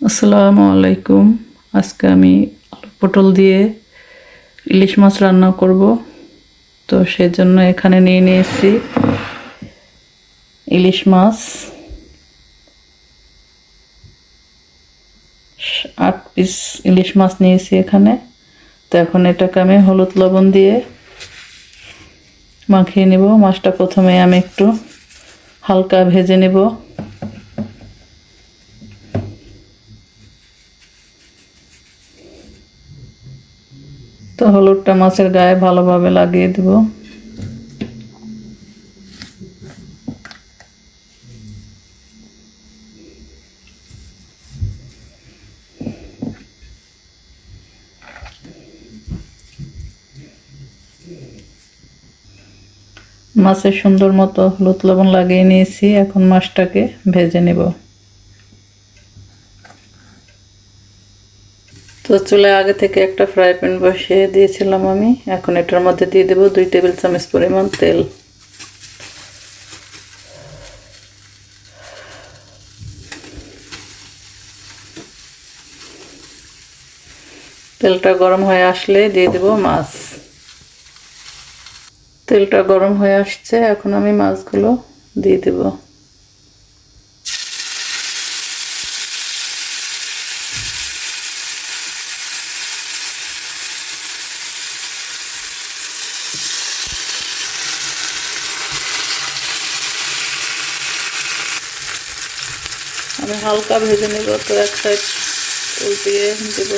আসসালামু আলাইকুম। আজকে আমি আলু পটল দিয়ে ইলিশ মাছ রান্না করব। তো সেজন্য এখানে নিয়ে নিয়েছি ইলিশ মাছ 8 পিস ইলিশ মাছ নিয়েছি এখানে। তো এখন এটাকে আমি হলুদ লবণ দিয়ে মাখিয়ে নেব। মাছটা প্রথমে আমি একটু হালকা ভেজে নেব। তো হলুদটা মাছের গায়ে ভালোভাবে লাগিয়ে দেব। মাছে সুন্দর মতো হলুদ লবণ লাগিয়ে নিয়েছি। এখন মাছটাকে ভেজে নেব। তো চুলায় আগে থেকে একটা ফ্রাই প্যান বসিয়ে দিয়েছিলাম আমি। এখন এটার মধ্যে দিয়ে দেব 2 টেবিল চামচ পরিমাণ তেল। তেলটা গরম হয়ে আসলে দিয়ে দেব মাছ। তেলটা গরম হয়ে আসছে, এখন আমি মাছগুলো দিয়ে দেব। আমি হালকা ভেজে নেব। তো এক সাইড উল্টিয়ে দেব।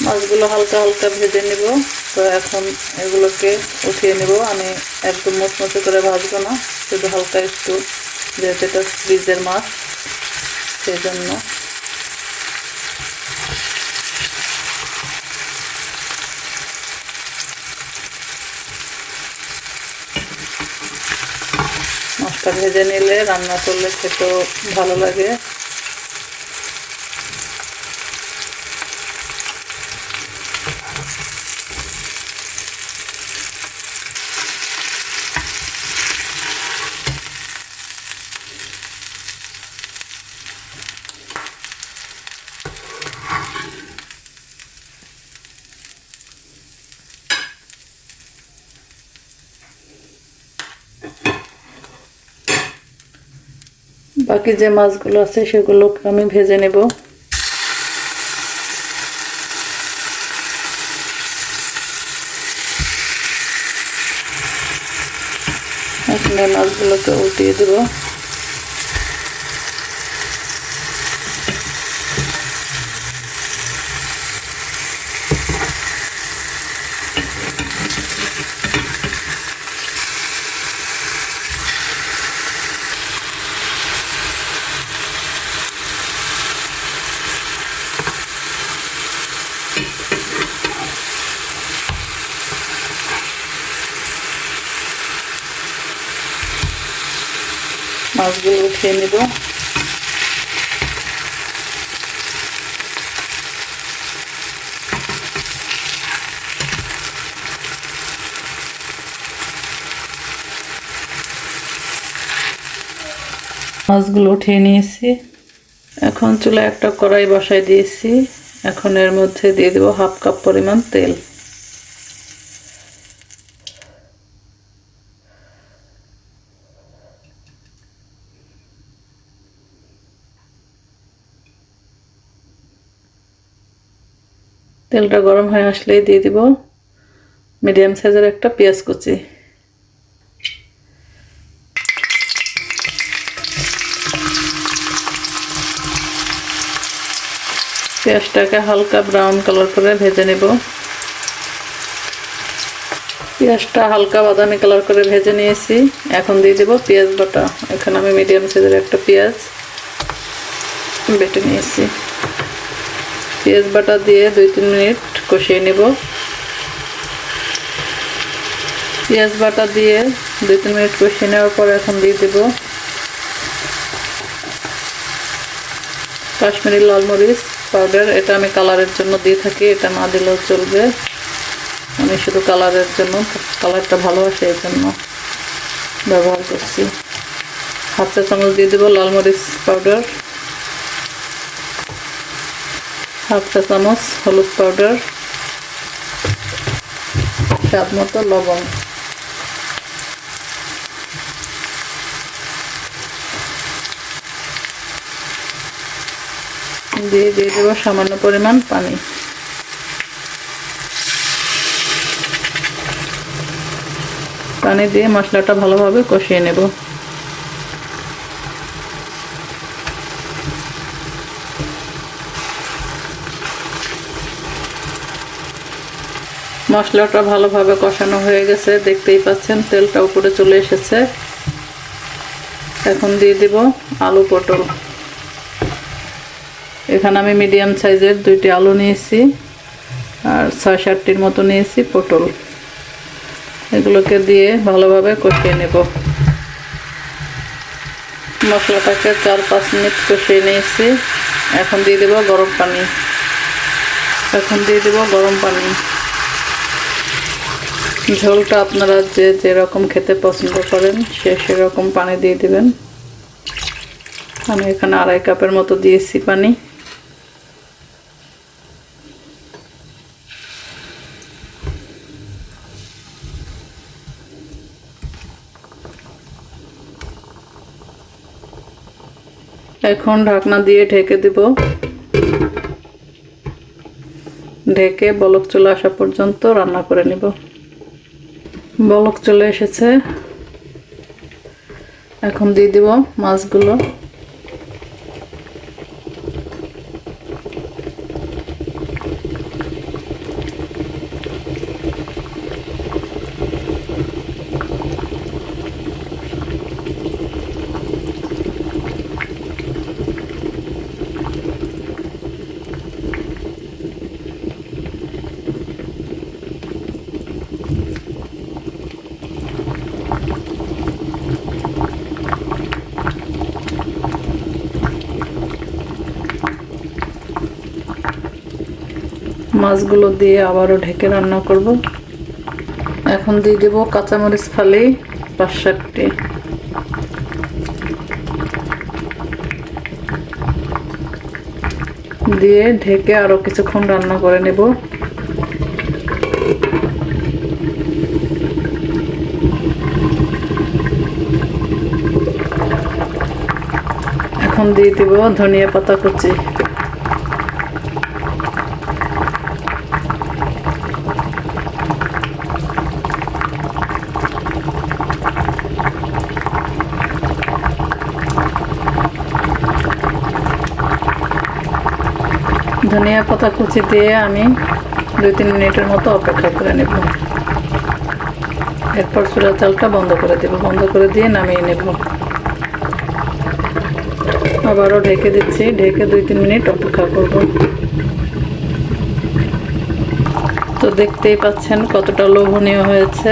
মাছগুলো হালকা হালকা ভেজে নেব। তো এখন এগুলোকে উঠিয়ে নেব। আমি একদম মচমচে করে ভাজবো না, শুধু হালকা একটু, যেহেতু এটা ফ্রিজের মাছ সেই জন্য। মাছটা ভেজে নিলে রান্না করলে খেতেও ভালো লাগে। বাকি যে মাছগুলো আছে সেগুলোকে আমি ভেজে নেব। এখন মাছগুলোকে উল্টিয়ে দেব। মাছগুলো উঠিয়ে নেব। মাছগুলো উঠিয়ে নিয়েছি। এখন চুলায় একটা কড়াই বসাই দিয়েছি। এখন এর মধ্যে দিয়ে দেব 1/2 কাপ পরিমাণ তেল। তেলটা গরম হয়ে আসলেই দিয়ে দিব মিডিয়াম সাইজের একটা পেঁয়াজ কুচি। পেঁয়াজটাকে হালকা ব্রাউন কালার করে ভেজে নেব। পেঁয়াজটা হালকা বাদামি কালার করে ভেজে নিয়েছি। এখন দিয়ে দেব পেঁয়াজ বাটা। এখানে আমি মিডিয়াম সাইজের একটা পেঁয়াজ বেটে নিয়েছি। পেঁয়াজ বাটা দিয়ে 2-3 মিনিট কষিয়ে নেব। পেঁয়াজ বাটা দিয়ে 2-3 মিনিট কষিয়ে নেওয়ার পর এখন দিয়ে দেব কাশ্মীরি লাল মরিচ পাউডার, এটা আমি কালারের জন্য দিয়ে থাকি, এটা না দিলেও চলবে, আমি শুধু কালারের জন্য, কালারটা ভালো আসে এই জন্য ব্যবহার করছি। হাফ চা চামচ দিয়ে দেবো লাল মরিচ পাউডার, হাফ চা চামচ হলুদ পাউডার, স্বাদ মতো লবণ, দিয়ে দেবো সামান্য পরিমাণ পানি। পানি দিয়ে মশলাটা ভালোভাবে কষিয়ে নেব। মশলাটা ভালোভাবে কষানো হয়ে গেছে, দেখতেই পাচ্ছেন তেলটা উপরে চলে এসেছে। এখন দিয়ে দিব আলু পটল। এখানে আমি মিডিয়াম সাইজের 2টি আলু নিয়েছি আর 6-7টির মতো নিয়েছি পটল। এগুলোকে দিয়ে ভালোভাবে কষিয়ে নেব। মশলাটাকে 4-5 মিনিট কষিয়ে নিয়েছি। এখন দিয়ে দেব গরম পানি। ঝোলটা আপনারা যে যেরকম খেতে পছন্দ করেন সেরকম পানি দিয়ে দিবেন। আমি এখানে 2.5 কাপের মতো দিয়েছি পানি। এখন ঢাকনা দিয়ে ঢেকে দেব। ঢেকে বলক চলে আসা পর্যন্ত রান্না করে নেব। বলক চলে এসেছে, এখন দিয়ে দেব মাছগুলো। মাছগুলো দিয়ে আবারও ঢেকে রান্না করব। এখন দিয়ে দেব কাঁচামরিচ ফালি 5-7টি। দিয়ে ঢেকে আরো কিছুক্ষণ রান্না করে নেব। এখন দিয়ে দেব ধনিয়া পাতা কুচি। ধনিয়া পাতা কুচি দিয়ে আমি 2-3 মিনিটের মতো অপেক্ষা করে নেব। এরপর চুলার জালটা বন্ধ করে দেব। বন্ধ করে দিয়ে নামিয়ে নেব। আবারও ঢেকে দিচ্ছি। ঢেকে 2-3 মিনিট অপেক্ষা করব। তো দেখতেই পাচ্ছেন কতটা লোভনীয় হয়েছে।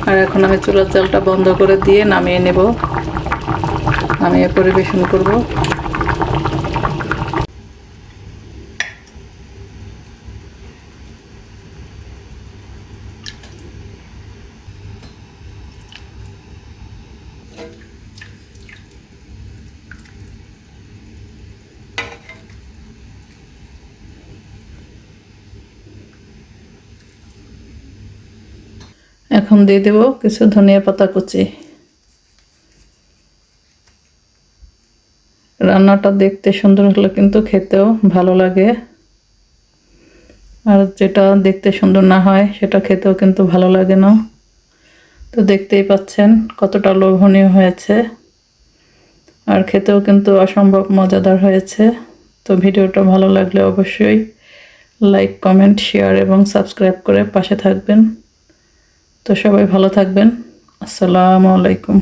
আর এখন আমি চুলার জালটা বন্ধ করে দিয়ে নামিয়ে নেব। নামিয়ে পরিবেশন করব। এখন দিয়ে দেব কিছু ধনিয়া পাতা কুচি। রান্নাটা দেখতে সুন্দর হলে কিন্তু খেতেও ভালো লাগে, আর যেটা দেখতে সুন্দর না হয় সেটা খেতেও কিন্তু ভালো লাগে না। তো দেখতেই পাচ্ছেন কতটা লোভনীয় হয়েছে, আর খেতেও কিন্তু অসম্ভব মজাদার হয়েছে। তো ভিডিওটা ভালো লাগলে অবশ্যই লাইক, কমেন্ট, শেয়ার এবং সাবস্ক্রাইব করে পাশে থাকবেন। তো সবাই ভালো থাকবেন। আসসালামু আলাইকুম।